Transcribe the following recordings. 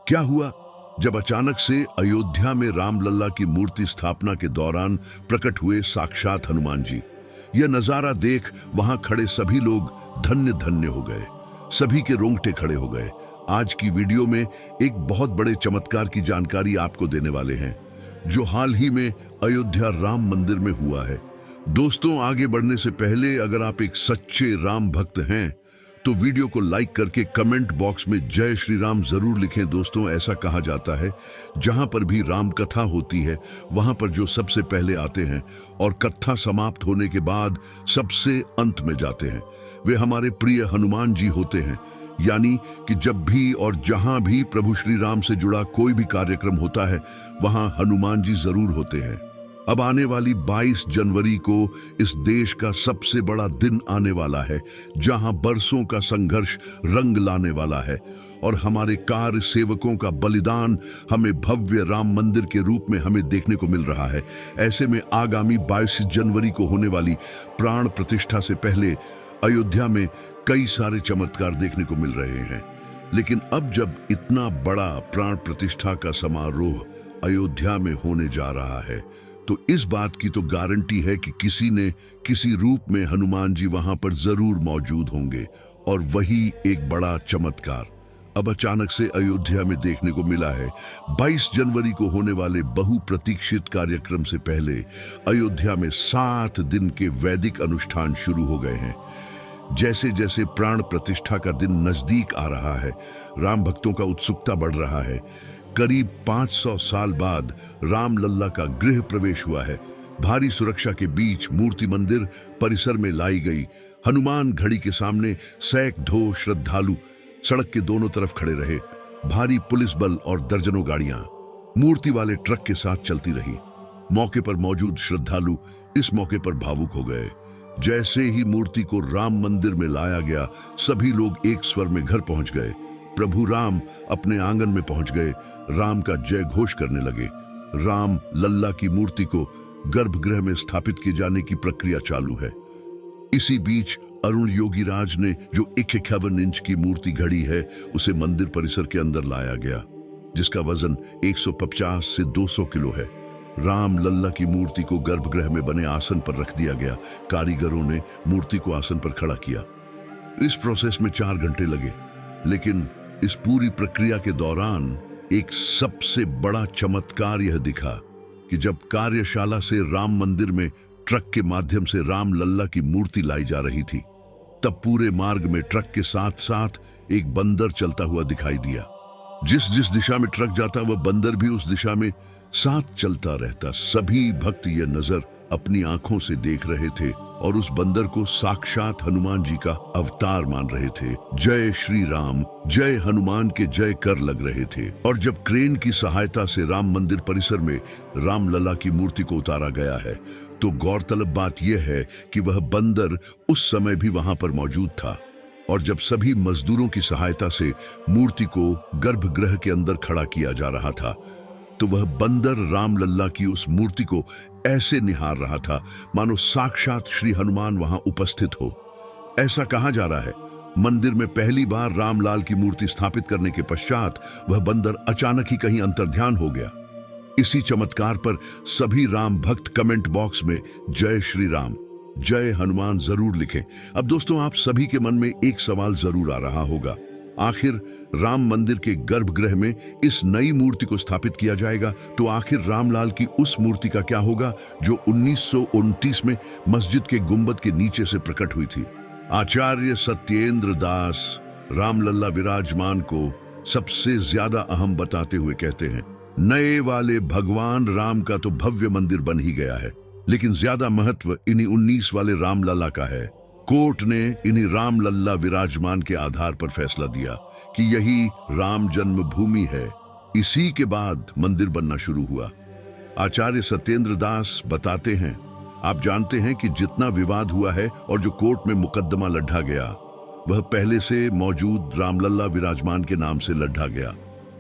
क्या हुआ जब अचानक से अयोध्या में रामलल्ला की मूर्ति स्थापना के दौरान प्रकट हुए साक्षात हनुमान जी। यह नजारा देख वहां खड़े सभी लोग धन्य धन्य हो गए, सभी के रोंगटे खड़े हो गए। आज की वीडियो में एक बहुत बड़े चमत्कार की जानकारी आपको देने वाले हैं, जो हाल ही में अयोध्या राम मंदिर में हुआ है। दोस्तों, आगे बढ़ने से पहले अगर आप एक सच्चे राम भक्त हैं तो वीडियो को लाइक करके कमेंट बॉक्स में जय श्री राम जरूर लिखें। दोस्तों, ऐसा कहा जाता है जहां पर भी राम कथा होती है वहां पर जो सबसे पहले आते हैं और कथा समाप्त होने के बाद सबसे अंत में जाते हैं, वे हमारे प्रिय हनुमान जी होते हैं। यानी कि जब भी और जहां भी प्रभु श्री राम से जुड़ा कोई भी कार्यक्रम होता है वहां हनुमान जी जरूर होते हैं। अब आने वाली 22 जनवरी को इस देश का सबसे बड़ा दिन आने वाला है, जहां बरसों का संघर्ष रंग लाने वाला है और हमारे कार्य सेवकों का बलिदान हमें भव्य राम मंदिर के रूप में हमें देखने को मिल रहा है। ऐसे में आगामी 22 जनवरी को होने वाली प्राण प्रतिष्ठा से पहले अयोध्या में कई सारे चमत्कार देखने को मिल रहे हैं। लेकिन अब जब इतना बड़ा प्राण प्रतिष्ठा का समारोह अयोध्या में होने जा रहा है तो इस बात की तो गारंटी है कि किसी ने किसी रूप में हनुमान जी वहां पर जरूर मौजूद होंगे। और वही एक बड़ा चमत्कार अब अचानक से अयोध्या में देखने को मिला है। 22 जनवरी को होने वाले बहुप्रतीक्षित कार्यक्रम से पहले अयोध्या में 7 दिन के वैदिक अनुष्ठान शुरू हो गए हैं। जैसे जैसे प्राण प्रतिष्ठा का दिन नजदीक आ रहा है, राम भक्तों का उत्सुकता बढ़ रहा है। करीब 500 साल बाद रामलल्ला का गृह प्रवेश हुआ है। भारी सुरक्षा के बीच मूर्ति मंदिर परिसर में लाई गई। हनुमान घड़ी के सामने सैकड़ों श्रद्धालु सड़क के दोनों तरफ खड़े रहे। भारी पुलिस बल और दर्जनों गाड़ियां मूर्ति वाले ट्रक के साथ चलती रही। मौके पर मौजूद श्रद्धालु इस मौके पर भावुक हो गए। जैसे ही मूर्ति को राम मंदिर में लाया गया, सभी लोग एक स्वर में घर पहुंच गए। प्रभु राम अपने आंगन में पहुंच गए, राम का जय घोष करने लगे। राम लल्ला की मूर्ति को गर्भगृह में स्थापित किए जाने की प्रक्रिया चालू है। इसी बीच अरुण योगीराज ने जो 51 इंच की मूर्ति घड़ी है उसे मंदिर परिसर के अंदर लाया गया, जिसका वजन 150 से 200 किलो है। राम लल्ला की मूर्ति को गर्भगृह में बने आसन पर रख दिया गया। कारीगरों ने मूर्ति को आसन पर खड़ा किया। इस प्रोसेस में 4 घंटे लगे, लेकिन इस पूरी प्रक्रिया के दौरान एक सबसे बड़ा चमत्कार यह दिखा कि जब कार्यशाला से राम मंदिर में ट्रक के माध्यम से राम लल्ला की मूर्ति लाई जा रही थी, तब पूरे मार्ग में ट्रक के साथ साथ एक बंदर चलता हुआ दिखाई दिया। जिस जिस दिशा में ट्रक जाता वह बंदर भी उस दिशा में साथ चलता रहता। सभी भक्त यह नजर अपनी आंखों से देख रहे थे और उस बंदर को साक्षात हनुमान जी का अवतार मान रहे थे। जय श्री राम, जय हनुमान के जय कर लग रहे थे। और जब क्रेन की सहायता से राम मंदिर परिसर में रामलला की मूर्ति को उतारा गया है, तो गौरतलब बात यह है कि वह बंदर उस समय भी वहां पर मौजूद था। और जब सभी मजदूरों की सहायता से मूर्ति को गर्भगृह के अंदर खड़ा किया जा रहा था, तो वह बंदर रामलल्ला की उस मूर्ति को ऐसे निहार रहा था मानो साक्षात श्री हनुमान वहां उपस्थित हो। ऐसा कहा जा रहा है मंदिर में पहली बार रामलाल की मूर्ति स्थापित करने के पश्चात वह बंदर अचानक ही कहीं अंतर्ध्यान हो गया। इसी चमत्कार पर सभी राम भक्त कमेंट बॉक्स में जय श्री राम, जय हनुमान जरूर लिखें। अब दोस्तों, आप सभी के मन में एक सवाल जरूर आ रहा होगा, आखिर राम मंदिर के गर्भगृह में इस नई मूर्ति को स्थापित किया जाएगा, तो आखिर रामलाल की उस मूर्ति का क्या होगा जो 1929 में मस्जिद के गुंबद के नीचे से प्रकट हुई थी। आचार्य सत्येंद्र दास रामलल्ला विराजमान को सबसे ज्यादा अहम बताते हुए कहते हैं, नए वाले भगवान राम का तो भव्य मंदिर बन ही गया है, लेकिन ज्यादा महत्व इन्हीं 19 वाले रामलला का है। कोर्ट ने इन्हीं रामलल्ला विराजमान के आधार पर फैसला दिया कि यही राम जन्मभूमि है। इसी के बाद मंदिर बनना शुरू हुआ। आचार्य सत्येंद्र दास बताते हैं, आप जानते हैं कि जितना विवाद हुआ है और जो कोर्ट में मुकदमा लड़ा गया, वह पहले से मौजूद रामलल्ला विराजमान के नाम से लड़ा गया।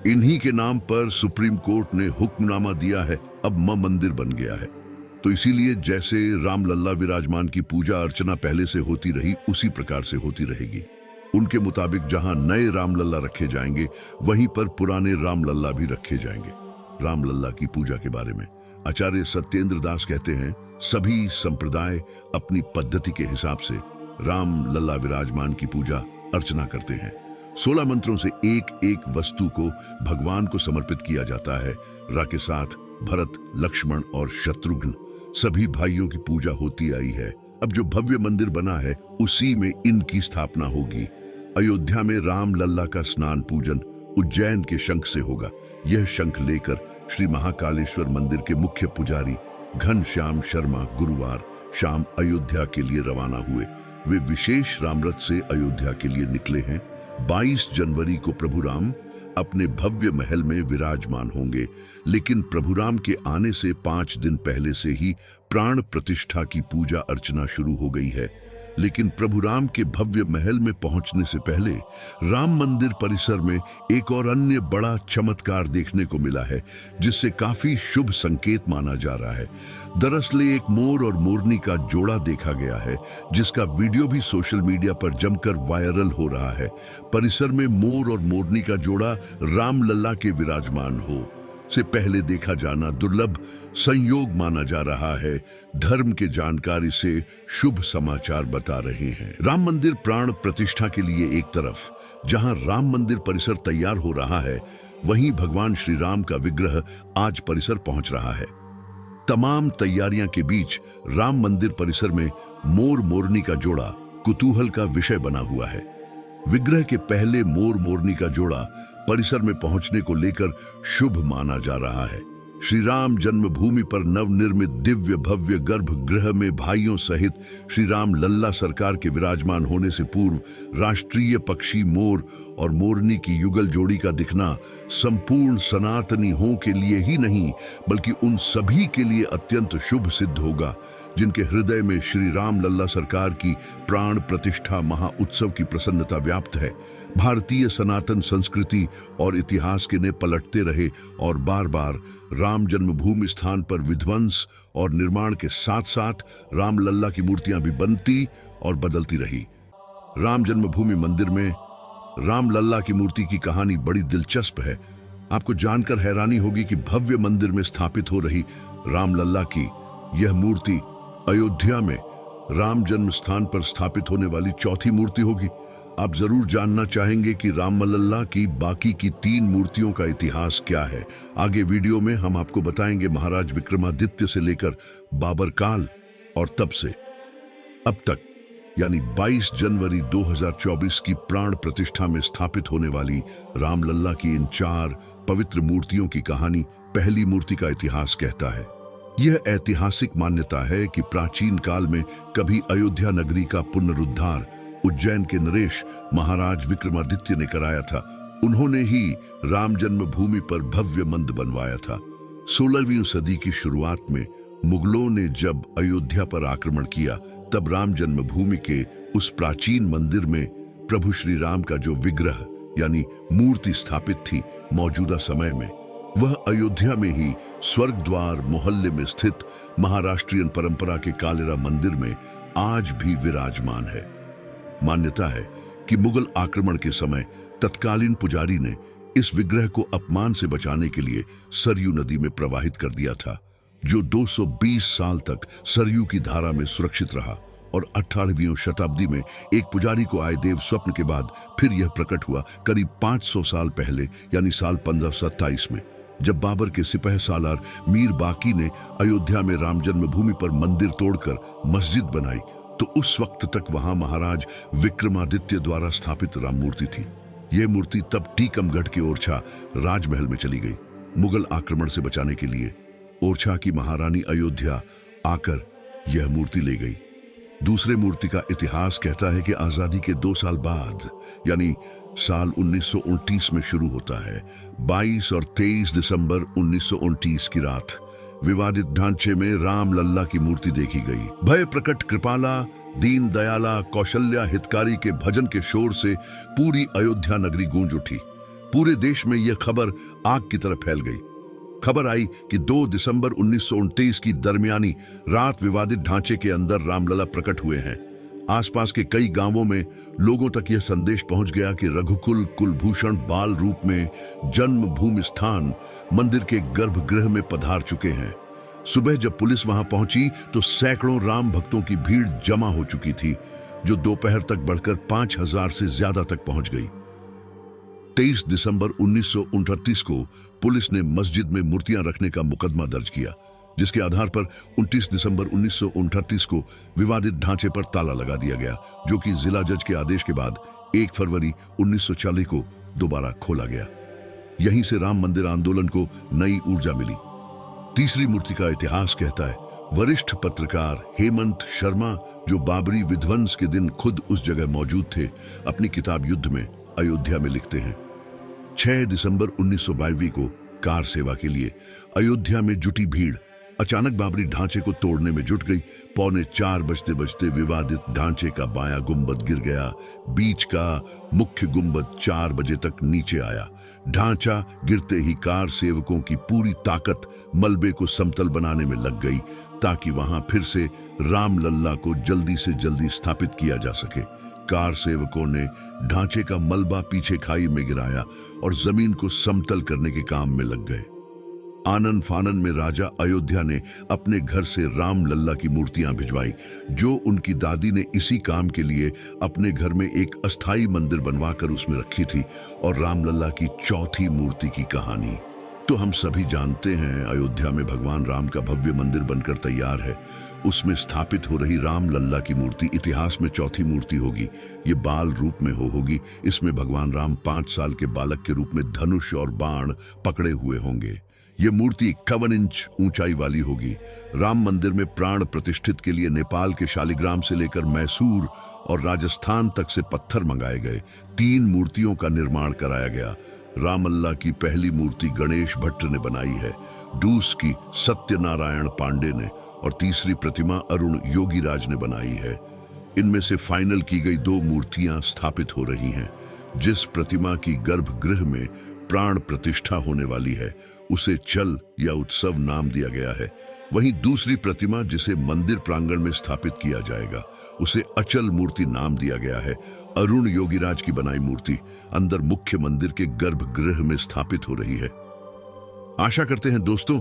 इन्हीं के नाम पर सुप्रीम कोर्ट ने हुक्मनामा दिया है, अब मंदिर बन गया है। तो इसीलिए जैसे रामलल्ला विराजमान की पूजा अर्चना पहले से होती रही, उसी प्रकार से होती रहेगी। उनके मुताबिक जहां नए रामलला रखे जाएंगे, वहीं पर पुराने रामलला भी रखे जाएंगे। रामलला की पूजा के बारे में आचार्य सत्येंद्र दास कहते हैं, सभी संप्रदाय अपनी पद्धति के हिसाब से राम लल्ला विराजमान की पूजा अर्चना करते हैं। 16 मंत्रों से एक एक वस्तु को भगवान को समर्पित किया जाता है। रा के साथ भरत, लक्ष्मण और शत्रुघ्न सभी भाइयों की पूजा होती आई है। अब जो भव्य मंदिर बना है, उसी में इनकी स्थापना होगी। अयोध्या में राम लल्ला का स्नान पूजन उज्जैन के शंख से होगा। यह शंख लेकर श्री महाकालेश्वर मंदिर के मुख्य पुजारी घनश्याम शर्मा गुरुवार शाम अयोध्या के लिए रवाना हुए। वे विशेष रामरथ से अयोध्या के लिए निकले हैं। 22 जनवरी को प्रभु राम अपने भव्य महल में विराजमान होंगे, लेकिन प्रभु राम के आने से 5 दिन पहले से ही प्राण प्रतिष्ठा की पूजा अर्चना शुरू हो गई है। लेकिन प्रभु राम के भव्य महल में पहुंचने से पहले राम मंदिर परिसर में एक और अन्य बड़ा चमत्कार देखने को मिला है, जिससे काफी शुभ संकेत माना जा रहा है। दरअसल एक मोर और मोरनी का जोड़ा देखा गया है, जिसका वीडियो भी सोशल मीडिया पर जमकर वायरल हो रहा है। परिसर में मोर और मोरनी का जोड़ा राम लल्ला के विराजमान हो से पहले देखा जाना दुर्लभ संयोग माना जा रहा है। धर्म के जानकारी से शुभ समाचार बता रहे हैं। राम मंदिर प्राण प्रतिष्ठा के लिए एक तरफ जहां राम मंदिर परिसर तैयार हो रहा है, वहीं भगवान श्री राम का विग्रह आज परिसर पहुंच रहा है। तमाम तैयारियां के बीच राम मंदिर परिसर में मोर मोरनी का जोड़ा कुतूहल का विषय बना हुआ है। विग्रह के पहले मोर मोरनी का जोड़ा परिसर में पहुंचने को लेकर शुभ माना जा रहा है। श्री राम जन्मभूमि पर नवनिर्मित दिव्य भव्य गर्भगृह में भाइयों सहित श्री राम लल्ला सरकार के विराजमान होने से पूर्व राष्ट्रीय पक्षी मोर और मोरनी की युगल जोड़ी का दिखना संपूर्ण सनातनियों के लिए ही नहीं, बल्कि उन सभी के लिए अत्यंत शुभ सिद्ध होगा जिनके हृदय में श्री राम लल्ला सरकार की प्राण प्रतिष्ठा महाउत्सव की प्रसन्नता व्याप्त है। भारतीय सनातन संस्कृति और इतिहास के ने पलटते रहे और बार बार राम जन्मभूमि स्थान पर विध्वंस और निर्माण के साथ साथ राम लल्ला की मूर्तियां भी बनती और बदलती रही। राम जन्मभूमि मंदिर में राम लल्ला की मूर्ति की कहानी बड़ी दिलचस्प है। आपको जानकर हैरानी होगी कि भव्य मंदिर में स्थापित हो रही राम लल्ला की यह मूर्ति अयोध्या में राम जन्म स्थान पर स्थापित होने वाली चौथी मूर्ति होगी। आप जरूर जानना चाहेंगे कि राम लल्ला की बाकी की 3 मूर्तियों का इतिहास क्या है। आगे वीडियो में हम आपको बताएंगे महाराज विक्रमादित्य से लेकर बाबर काल और तब से अब तक, यानी 22 जनवरी 2024 की प्राण प्रतिष्ठा में स्थापित होने वाली राम लल्ला की इन 4 पवित्र मूर्तियों की कहानी। पहली मूर्ति का इतिहास कहता है, यह ऐतिहासिक मान्यता है कि प्राचीन काल में कभी अयोध्या नगरी का पुनरुद्धार उज्जैन के नरेश महाराज विक्रमादित्य ने कराया था। उन्होंने ही राम जन्मभूमि पर भव्य मंदिर बनवाया था। 16वीं सदी की शुरुआत में मुगलों ने जब अयोध्या पर आक्रमण किया, तब राम जन्मभूमि के उस प्राचीन मंदिर में प्रभु श्री राम का जो विग्रह यानी मूर्ति स्थापित थी, मौजूदा समय में वह अयोध्या में ही स्वर्ग द्वार मोहल्ले में स्थित महाराष्ट्रियन परंपरा के कालेरा मंदिर में आज भी विराजमान है। मान्यता है कि मुगल आक्रमण के समय तत्कालीन पुजारी ने इस विग्रह को अपमान से बचाने के लिए सरयू नदी में प्रवाहित कर दिया था, जो 220 साल तक सरयू की धारा में सुरक्षित रहा। और 18वीं शताब्दी में एक पुजारी को आए देव स्वप्न के बाद फिर यह प्रकट हुआ करीब 500 साल पहले, यानी साल 1527 में, जब बाबर के सिपह सालार मीर बाकी ने अयोध्या में राम जन्मभूमि पर मंदिर तोड़कर मस्जिद बनाई। तो उस वक्त तक वहां महाराज विक्रमादित्य द्वारा स्थापित राम मूर्ति थी। यह मूर्ति तब टीकमगढ़ के ओरछा राजमहल में चली गई। मुगल आक्रमण से बचाने के लिए ओरछा की महारानी अयोध्या आकर यह मूर्ति ले गई। दूसरे मूर्ति का इतिहास कहता है कि आजादी के 2 साल बाद, यानी साल 1929 में शुरू होता है। 22 और 23 दिसंबर 1929 की रात विवादित ढांचे में राम लल्ला की मूर्ति देखी गई। भय प्रकट कृपाला दीन दयाला कौशल्या हितकारी के भजन के शोर से पूरी अयोध्या नगरी गूंज उठी। पूरे देश में यह खबर आग की तरह फैल गई। खबर आई कि 2 दिसंबर 1929 की दरमियानी रात विवादित ढांचे के अंदर रामलला प्रकट हुए हैं। आसपास के कई गांवों में लोगों तक यह संदेश पहुंच गया कि रघुकुल कुलभूषण बाल रूप में जन्मभूमि स्थान मंदिर के गर्भगृह में पधार चुके हैं। सुबह जब पुलिस वहां पहुंची तो सैकड़ों राम भक्तों की भीड़ जमा हो चुकी थी, जो दोपहर तक बढ़कर 5000 से ज्यादा तक पहुंच गई। 23 दिसंबर 1929 को पुलिस ने मस्जिद में मूर्तियां रखने का मुकदमा दर्ज किया, जिसके आधार पर 29 दिसंबर 1929 को विवादित ढांचे पर ताला लगा दिया गया, जो कि जिला जज के आदेश के बाद 1 फरवरी 1940 को दोबारा खोला गया। यहीं से राम मंदिर आंदोलन को नई ऊर्जा मिली। तीसरी मूर्ति का इतिहास कहता है, वरिष्ठ पत्रकार हेमंत शर्मा, जो बाबरी विध्वंस के दिन खुद उस जगह मौजूद थे, अपनी किताब युद्ध में अयोध्या में लिखते हैं, 6 दिसंबर 1922 को कार सेवा के लिए अयोध्या में जुटी भीड़ अचानक बाबरी ढांचे को तोड़ने में जुट गई। 3:45 बजते बजते विवादित ढांचे का बायां गुंबद गिर गया। बीच का मुख्य गुंबद 4 बजे तक नीचे आया। ढांचा गिरते ही कार सेवकों की पूरी ताकत मलबे को समतल बनाने में लग गई, ताकि वहां फिर से रामलल्ला को जल्दी से जल्दी स्थापित किया जा सके। कार सेवकों ने ढांचे का मलबा पीछे खाई में गिराया और जमीन को समतल करने के काम में लग गए। आनन फानन में राजा अयोध्या ने अपने घर से रामलल्ला की मूर्तियां भिजवाई, जो उनकी दादी ने इसी काम के लिए अपने घर में एक अस्थाई मंदिर बनवाकर उसमें रखी थी। और रामलल्ला की चौथी मूर्ति की कहानी तो हम सभी जानते हैं। अयोध्या में भगवान राम का भव्य मंदिर बनकर तैयार है। उसमें स्थापित हो रही रामलल्ला की मूर्ति इतिहास में चौथी मूर्ति होगी। ये बाल रूप में होगी। इसमें भगवान राम 5 साल के बालक के रूप में धनुष और बाण पकड़े हुए होंगे। ये मूर्ति 51 इंच ऊंचाई वाली होगी। राम मंदिर में प्राण प्रतिष्ठित के लिए नेपाल के शालिग्राम से लेकर मैसूर और राजस्थान तक से पत्थर मंगाए गए। 3 मूर्तियों का निर्माण कराया गया। रामलल्ला की पहली मूर्ति गणेश भट्ट ने बनाई है, दूस की सत्यनारायण पांडे ने, और तीसरी प्रतिमा अरुण योगीराज ने बनाई है। इनमें से फाइनल की गई 2 मूर्तियां स्थापित हो रही हैं। जिस प्रतिमा की गर्भगृह में प्राण प्रतिष्ठा होने वाली है, उसे चल या उत्सव नाम दिया गया है। वहीं दूसरी प्रतिमा, जिसे मंदिर प्रांगण में स्थापित किया जाएगा, उसे अचल मूर्ति नाम दिया गया है। अरुण योगीराज की बनाई मूर्ति अंदर मुख्य मंदिर के गर्भगृह में स्थापित हो रही है। आशा करते हैं दोस्तों,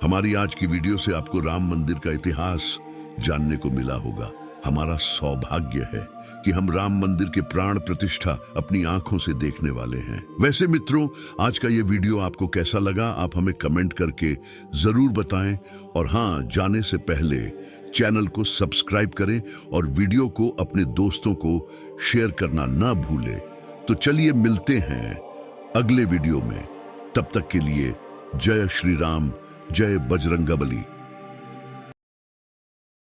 हमारी आज की वीडियो से आपको राम मंदिर का इतिहास जानने को मिला होगा। हमारा सौभाग्य है कि हम राम मंदिर के प्राण प्रतिष्ठा अपनी आंखों से देखने वाले हैं। वैसे मित्रों, आज का ये वीडियो आपको कैसा लगा, आप हमें कमेंट करके जरूर बताएं। और हाँ, जाने से पहले चैनल को सब्सक्राइब करें और वीडियो को अपने दोस्तों को शेयर करना ना भूलें। तो चलिए मिलते हैं अगले वीडियो में। तब तक के लिए जय श्री राम, जय बजरंगबली।